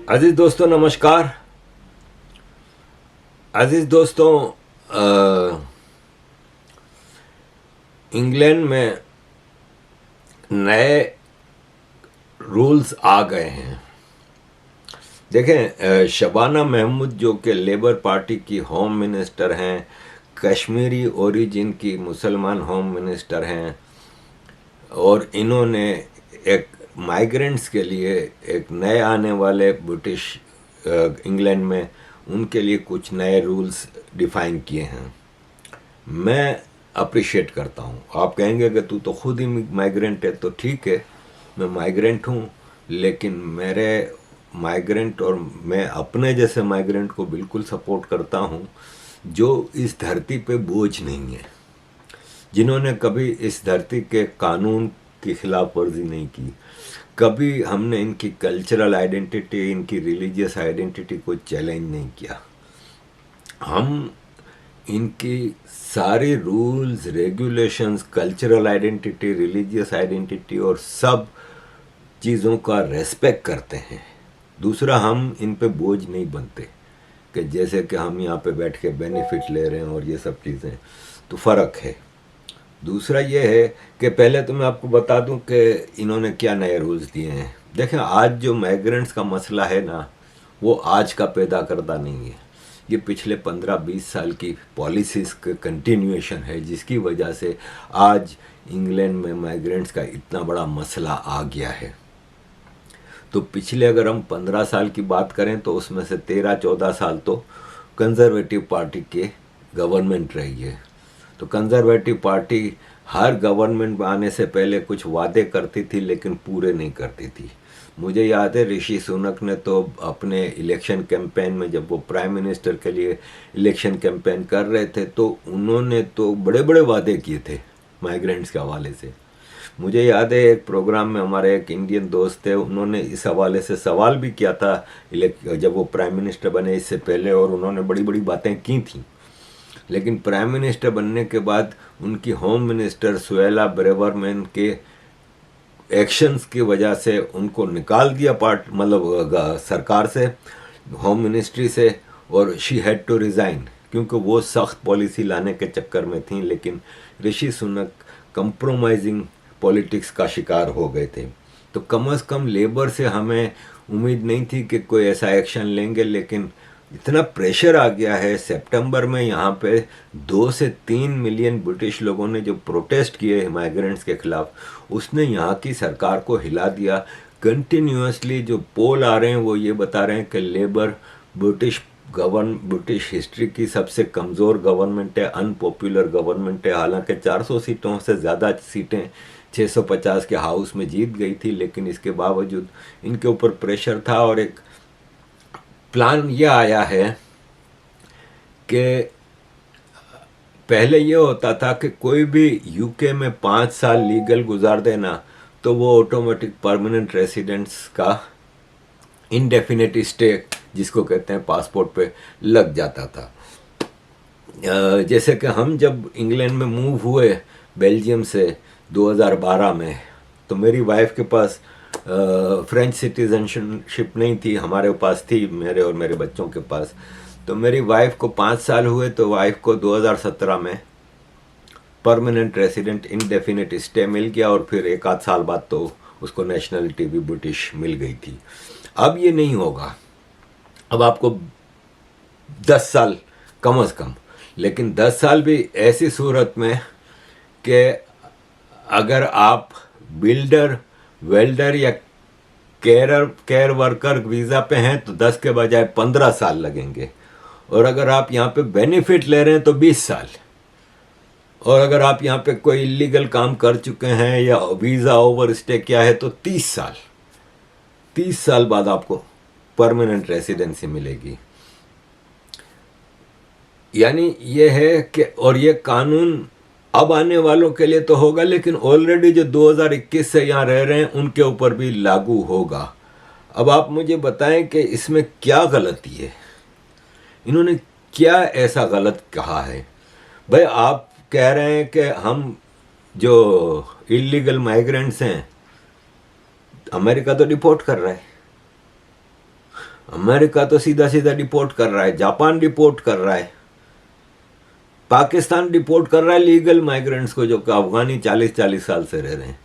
अजीज दोस्तों नमस्कार। अजीज दोस्तों, इंग्लैंड में नए रूल्स आ गए हैं। देखें, शबाना महमूद जो कि लेबर पार्टी की होम मिनिस्टर हैं, कश्मीरी ओरिजिन की मुसलमान होम मिनिस्टर हैं, और इन्होंने एक माइग्रेंट्स के लिए एक नए आने वाले ब्रिटिश इंग्लैंड में उनके लिए कुछ नए रूल्स डिफाइन किए हैं। मैं अप्रिशिएट करता हूँ। आप कहेंगे कि तू तो खुद ही माइग्रेंट है, तो ठीक है, मैं माइग्रेंट हूँ, लेकिन मेरे माइग्रेंट और मैं अपने जैसे माइग्रेंट को बिल्कुल सपोर्ट करता हूँ जो इस धरती पे बोझ नहीं है, जिन्होंने कभी इस धरती के कानून की खिलाफ वर्जी नहीं की, कभी हमने इनकी कल्चरल आइडेंटिटी, इनकी रिलीजियस आइडेंटिटी को चैलेंज नहीं किया। हम इनकी सारी rules, regulations, cultural identity, religious identity और सब चीज़ों का रेस्पेक्ट करते हैं। दूसरा, हम इन पे बोझ नहीं बनते कि जैसे कि हम यहाँ पे बैठ के बेनिफिट ले रहे हैं और ये सब चीज़ें, तो फ़र्क है। दूसरा ये है कि पहले तो मैं आपको बता दूं कि इन्होंने क्या नए रूल्स दिए हैं। देखें, आज जो माइग्रेंट्स का मसला है ना, वो आज का पैदा करदा नहीं है, ये पिछले 15-20 साल की पॉलिसीज़ के कंटिन्यूएशन है, जिसकी वजह से आज इंग्लैंड में माइग्रेंट्स का इतना बड़ा मसला आ गया है। तो पिछले अगर हम 15 साल की बात करें तो उसमें से 13-14 साल तो कंजर्वेटिव पार्टी के गवर्नमेंट रही है। तो कंजर्वेटिव पार्टी हर गवर्नमेंट आने से पहले कुछ वादे करती थी लेकिन पूरे नहीं करती थी। मुझे याद है ऋषि सुनक ने तो अपने इलेक्शन कैंपेन में, जब वो प्राइम मिनिस्टर के लिए इलेक्शन कैंपेन कर रहे थे, तो उन्होंने तो बड़े बड़े वादे किए थे माइग्रेंट्स के हवाले से। मुझे याद है एक प्रोग्राम में हमारे एक इंडियन दोस्त थे, उन्होंने इस हवाले से सवाल भी किया था जब वो प्राइम मिनिस्टर बने इससे पहले, और उन्होंने बड़ी बड़ी बातें की थी। लेकिन प्राइम मिनिस्टर बनने के बाद उनकी होम मिनिस्टर सुएला ब्रेवरमैन के एक्शंस की वजह से उनको निकाल दिया सरकार से, होम मिनिस्ट्री से, और शी हैड टू रिज़ाइन, क्योंकि वो सख्त पॉलिसी लाने के चक्कर में थी। लेकिन ऋषि सुनक कंप्रोमाइजिंग पॉलिटिक्स का शिकार हो गए थे। तो कम से कम लेबर से हमें उम्मीद नहीं थी कि कोई ऐसा एक्शन लेंगे, लेकिन इतना प्रेशर आ गया है। सितंबर में यहाँ पे 2 से 3 मिलियन ब्रिटिश लोगों ने जो प्रोटेस्ट किए माइग्रेंट्स के खिलाफ, उसने यहाँ की सरकार को हिला दिया। कंटिन्यूसली जो पोल आ रहे हैं वो ये बता रहे हैं कि लेबर ब्रिटिश हिस्ट्री की सबसे कमज़ोर गवर्नमेंट है, अनपॉपुलर गवर्नमेंट है। हालांकि 400 सीटों से ज़्यादा सीटें 650 के हाउस में जीत गई थी, लेकिन इसके बावजूद इनके ऊपर प्रेशर था। और एक प्लान यह आया है कि पहले ये होता था कि कोई भी यूके में 5 साल लीगल गुजार देना तो वो ऑटोमेटिक परमानेंट रेसिडेंट्स का इनडेफिनिट स्टे, जिसको कहते हैं, पासपोर्ट पे लग जाता था। जैसे कि हम जब इंग्लैंड में मूव हुए बेल्जियम से 2012 में, तो मेरी वाइफ के पास फ्रेंच सिटीजनशिप नहीं थी, हमारे पास थी, मेरे और मेरे बच्चों के पास। तो मेरी वाइफ को 5 साल हुए, तो वाइफ को 2017 में परमानेंट रेसिडेंट इनडेफिनिट स्टे मिल गया, और फिर 1 आध साल बाद तो उसको नेशनलिटी भी ब्रिटिश मिल गई थी। अब ये नहीं होगा, अब आपको 10 साल कम से कम, लेकिन 10 साल भी ऐसी सूरत में कि अगर आप बिल्डर, वेल्डर या केयर वर्कर वीज़ा पे हैं तो 10 के बजाय 15 साल लगेंगे, और अगर आप यहाँ पे बेनिफिट ले रहे हैं तो 20 साल, और अगर आप यहाँ पे कोई इलीगल काम कर चुके हैं या वीज़ा ओवर स्टे किया है तो 30 साल, 30 साल बाद आपको परमानेंट रेसिडेंसी मिलेगी। यानी ये है कि, और ये कानून अब आने वालों के लिए तो होगा, लेकिन ऑलरेडी जो 2021 से यहाँ रह रहे हैं उनके ऊपर भी लागू होगा। अब आप मुझे बताएं कि इसमें क्या गलती है, इन्होंने क्या ऐसा गलत कहा है। भाई, आप कह रहे हैं कि हम जो इलीगल माइग्रेंट्स हैं, अमेरिका तो डिपोर्ट कर रहा है, अमेरिका तो सीधा सीधा डिपोर्ट कर रहा है, जापान डिपोर्ट कर रहा है, पाकिस्तान डिपोर्ट कर रहा है लीगल माइग्रेंट्स को जो अफगानी 40-40 साल से रह रहे हैं।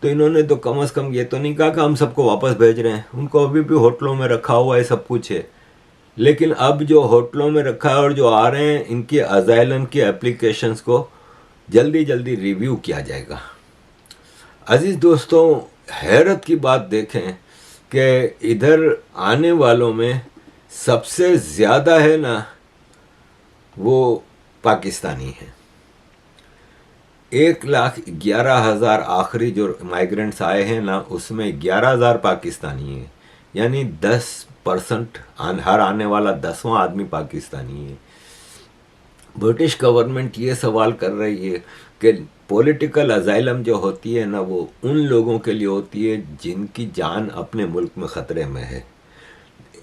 तो इन्होंने तो कम से कम ये तो नहीं कहा कि हम सबको वापस भेज रहे हैं, उनको अभी भी होटलों में रखा हुआ है, सब कुछ है। लेकिन अब जो होटलों में रखा है और जो आ रहे हैं, इनकी अजाइलम की एप्लीकेशंस को जल्दी जल्दी रिव्यू किया जाएगा। अजीज दोस्तों, हैरत की बात देखें कि इधर आने वालों में सबसे ज़्यादा है ना वो पाकिस्तानी है। 1,11,000 आखिरी जो माइग्रेंट्स आए हैं ना, उसमें 11,000 पाकिस्तानी है, यानी 10% हर आने वाला 10वां आदमी पाकिस्तानी है। ब्रिटिश गवर्नमेंट ये सवाल कर रही है कि पॉलिटिकल अजाइलम जो होती है ना, वो उन लोगों के लिए होती है जिनकी जान अपने मुल्क में ख़तरे में है।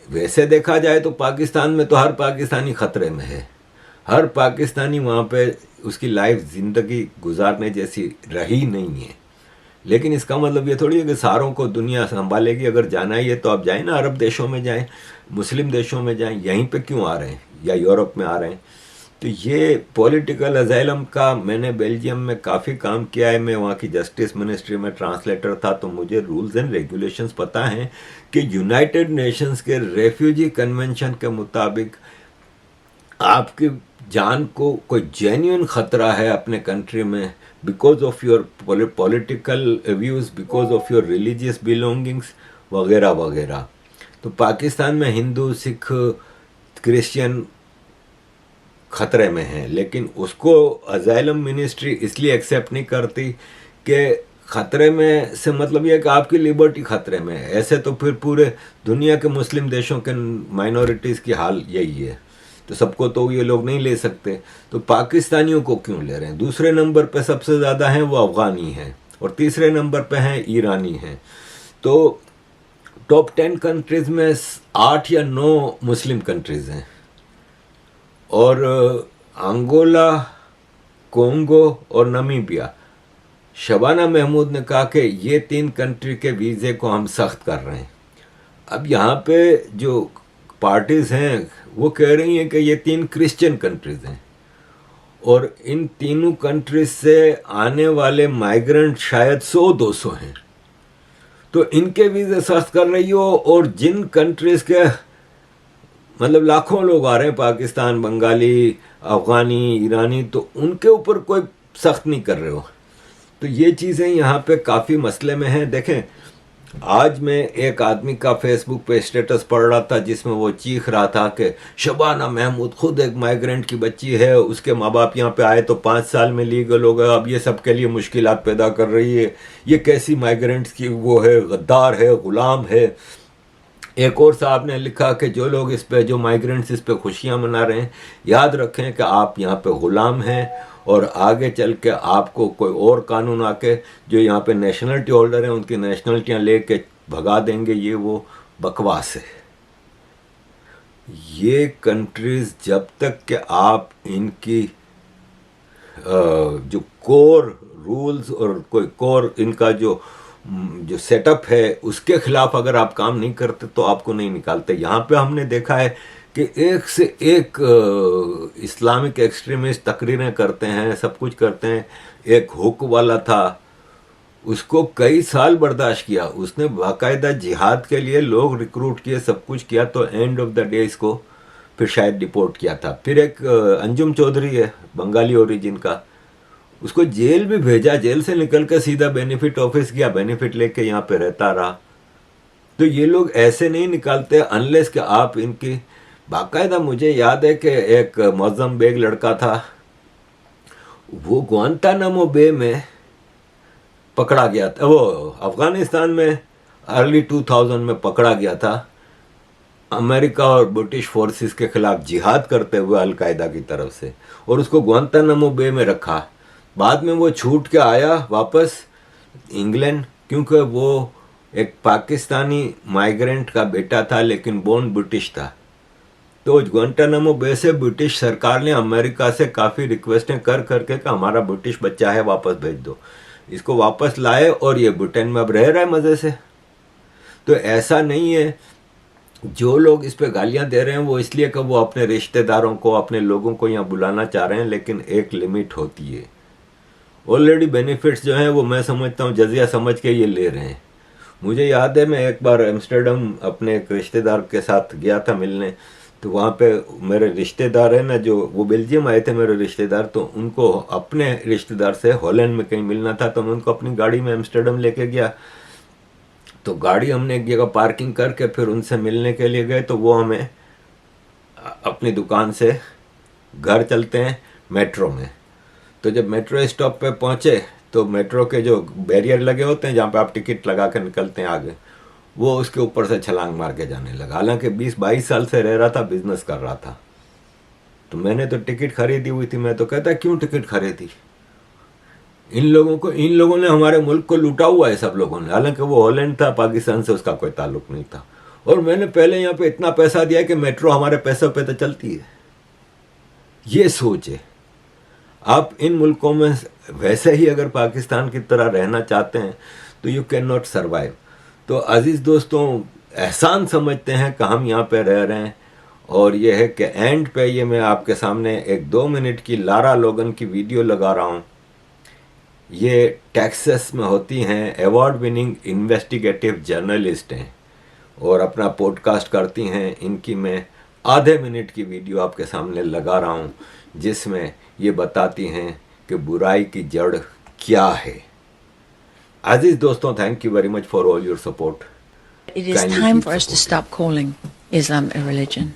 वैसे देखा जाए तो पाकिस्तान में तो हर पाकिस्तानी ख़तरे में है, हर पाकिस्तानी वहाँ पे उसकी लाइफ ज़िंदगी गुजारने जैसी रही नहीं है। लेकिन इसका मतलब ये थोड़ी है कि सारों को दुनिया संभालेगी। अगर जाना ही है तो आप जाएं ना, अरब देशों में जाएं, मुस्लिम देशों में जाएं, यहीं पे क्यों आ रहे हैं, या यूरोप में आ रहे हैं। तो ये पॉलिटिकल अजाइलम का मैंने बेल्जियम में काफ़ी काम किया है, मैं वहाँ की जस्टिस मिनिस्ट्री में ट्रांसलेटर था, तो मुझे रूल्स एंड रेगुलेशंस पता हैं कि यूनाइटेड नेशंस के रेफ्यूजी कन्वेंशन के मुताबिक आपकी जान को कोई जेन्युइन ख़तरा है अपने कंट्री में, because of your political views, because of your religious belongings वगैरह वगैरह। तो पाकिस्तान में हिंदू, सिख, क्रिश्चियन ख़तरे में हैं, लेकिन उसको अजाइलम मिनिस्ट्री इसलिए एक्सेप्ट नहीं करती कि ख़तरे में से मतलब ये कि आपकी लिबर्टी ख़तरे में है। ऐसे तो फिर पूरे दुनिया के मुस्लिम देशों के माइनॉरिटीज़ की हाल यही है, तो सबको तो ये लोग नहीं ले सकते, तो पाकिस्तानियों को क्यों ले रहे हैं। दूसरे नंबर पे सबसे ज़्यादा हैं वो अफ़गानी हैं, और तीसरे नंबर पे हैं ईरानी हैं। तो टॉप 10 कंट्रीज़ में 8 या 9 मुस्लिम कंट्रीज़ हैं, और अंगोला, कोंगो और नमीबिया। शबाना महमूद ने कहा कि ये 3 कंट्री के वीज़े को हम सख्त कर रहे हैं। अब यहाँ पे जो पार्टीज़ हैं वो कह रही हैं कि ये 3 क्रिश्चियन कंट्रीज़ हैं, और इन तीनों कंट्रीज से आने वाले माइग्रेंट शायद 100-200 हैं, तो इनके वीज़े सख्त कर रही हो। और जिन कंट्रीज़ के मतलब लाखों लोग आ रहे हैं, पाकिस्तान, बंगाली, अफ़गानी, ईरानी, तो उनके ऊपर कोई सख्त नहीं कर रहे हो। तो ये चीज़ें यहाँ पे काफ़ी मसले में हैं। देखें, आज मैं एक आदमी का फेसबुक पे स्टेटस पढ़ रहा था जिसमें वो चीख रहा था कि शबाना महमूद खुद एक माइग्रेंट की बच्ची है, उसके माँ बाप यहाँ पे आए तो 5 साल में लीगल हो गए, अब ये सबके लिए मुश्किलात पैदा कर रही है, ये कैसी माइग्रेंट्स की वो है, गद्दार है, ग़ुलाम है। एक और साहब ने लिखा कि जो लोग इस पे, जो माइग्रेंट्स इस पे खुशियाँ मना रहे हैं, याद रखें कि आप यहाँ पे ग़ुलाम हैं, और आगे चल के आपको कोई और कानून आके जो यहाँ पे नेशनलिटी होल्डर हैं उनकी नेशनलिटियाँ लेके भगा देंगे। ये वो बकवास है। ये कंट्रीज़ जब तक कि आप इनकी जो कोर रूल्स और कोई कोर इनका जो सेटअप है उसके खिलाफ अगर आप काम नहीं करते तो आपको नहीं निकालते। यहाँ पे हमने देखा है कि एक से एक इस्लामिक एक्सट्रीमिस्ट तकरीरें करते हैं, सब कुछ करते हैं। एक हुक वाला था, उसको कई साल बर्दाश्त किया, उसने बाकायदा जिहाद के लिए लोग रिक्रूट किए, सब कुछ किया, तो एंड ऑफ द डे इसको फिर शायद डिपोर्ट किया था। फिर एक अंजुम चौधरी है बंगाली ओरिजिन का, उसको जेल भी भेजा, जेल से निकल कर सीधा बेनिफिट ऑफिस गया, बेनिफिट लेके यहाँ पे रहता रहा। तो ये लोग ऐसे नहीं निकालते अनलेस कि आप इनकी बाकायदा। मुझे याद है कि एक मौज़म बेग लड़का था, वो ग्वांटानामो बे में पकड़ा गया था, वो अफ़गानिस्तान में अर्ली 2000 में पकड़ा गया था, अमेरिका और ब्रिटिश फोर्सेस के खिलाफ जिहाद करते हुए अलकायदा की तरफ से, और उसको ग्वांटानामो बे में रखा। बाद में वो छूट के आया वापस इंग्लैंड, क्योंकि वो एक पाकिस्तानी माइग्रेंट का बेटा था लेकिन बोर्न ब्रिटिश था। तो ग्वांटानामो बे से ब्रिटिश सरकार ने अमेरिका से काफ़ी रिक्वेस्टें कर करके कि हमारा ब्रिटिश बच्चा है वापस भेज दो, इसको वापस लाए, और ये ब्रिटेन में अब रह रहा है मज़े से। तो ऐसा नहीं है जो लोग इस पे गालियां दे रहे हैं वो इसलिए कि वो अपने रिश्तेदारों को, अपने लोगों को यहाँ बुलाना चाह रहे हैं, लेकिन एक लिमिट होती है। ऑलरेडी बेनिफिट्स जो हैं वो मैं समझता हूँ जजिया समझ के ये ले रहे हैं। मुझे याद है मैं एक बार एम्स्टर्डम अपने एक रिश्तेदार के साथ गया था मिलने, तो वहाँ पे मेरे रिश्तेदार है ना, जो वो बेल्जियम आए थे मेरे रिश्तेदार, तो उनको अपने रिश्तेदार से हॉलैंड में कहीं मिलना था, तो मैं उनको अपनी गाड़ी में एम्स्टर्डम लेके गया। तो गाड़ी हमने एक जगह पार्किंग करके फिर उनसे मिलने के लिए गए, तो वो हमें अपनी दुकान से घर चलते हैं मेट्रो में। तो जब मेट्रो स्टॉप पे पहुंचे तो मेट्रो के जो बैरियर लगे होते हैं जहाँ पे आप टिकट लगा कर निकलते हैं आगे, वो उसके ऊपर से छलांग मार के जाने लगा। हालांकि 20-22 साल से रह रहा था, बिजनेस कर रहा था। तो मैंने तो टिकट खरीदी हुई थी। मैं तो कहता क्यों टिकट खरीदी, इन लोगों ने हमारे मुल्क को लूटा हुआ है सब लोगों ने। हालांकि वो हॉलैंड था, पाकिस्तान से उसका कोई ताल्लुक नहीं था, और मैंने पहले यहाँ पे इतना पैसा दिया कि मेट्रो हमारे पैसों पे तो चलती है। ये सोच है। आप इन मुल्कों में वैसे ही अगर पाकिस्तान की तरह रहना चाहते हैं तो यू कैन नॉट सर्वाइव। तो अजीज़ दोस्तों, एहसान समझते हैं कि हम यहाँ पे रह रहे हैं, और ये है कि एंड पे ये मैं आपके सामने एक 2 मिनट की लारा लोगन की वीडियो लगा रहा हूँ। ये टेक्सास में होती हैं, अवार्ड विनिंग इन्वेस्टिगेटिव जर्नलिस्ट हैं और अपना पॉडकास्ट करती हैं। इनकी मैं आधे मिनट की वीडियो आपके सामने लगा रहा हूँ, जिसमें ये बताती हैं कि बुराई की जड़ क्या है। अजीज दोस्तों, thank you very much for all your support. It is time for us to stop calling Islam a religion.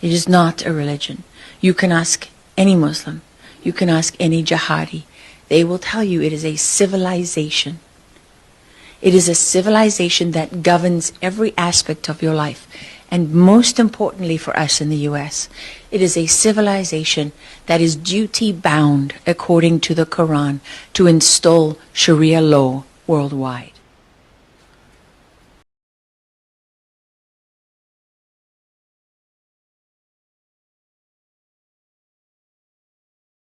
It is not a religion. You can ask any Muslim, you can ask any jihadi. They will tell you it is a civilization. It is a civilization that governs every aspect of your life. And most importantly for us in the US, it is a civilization that is duty bound according to the Quran to install Sharia law worldwide.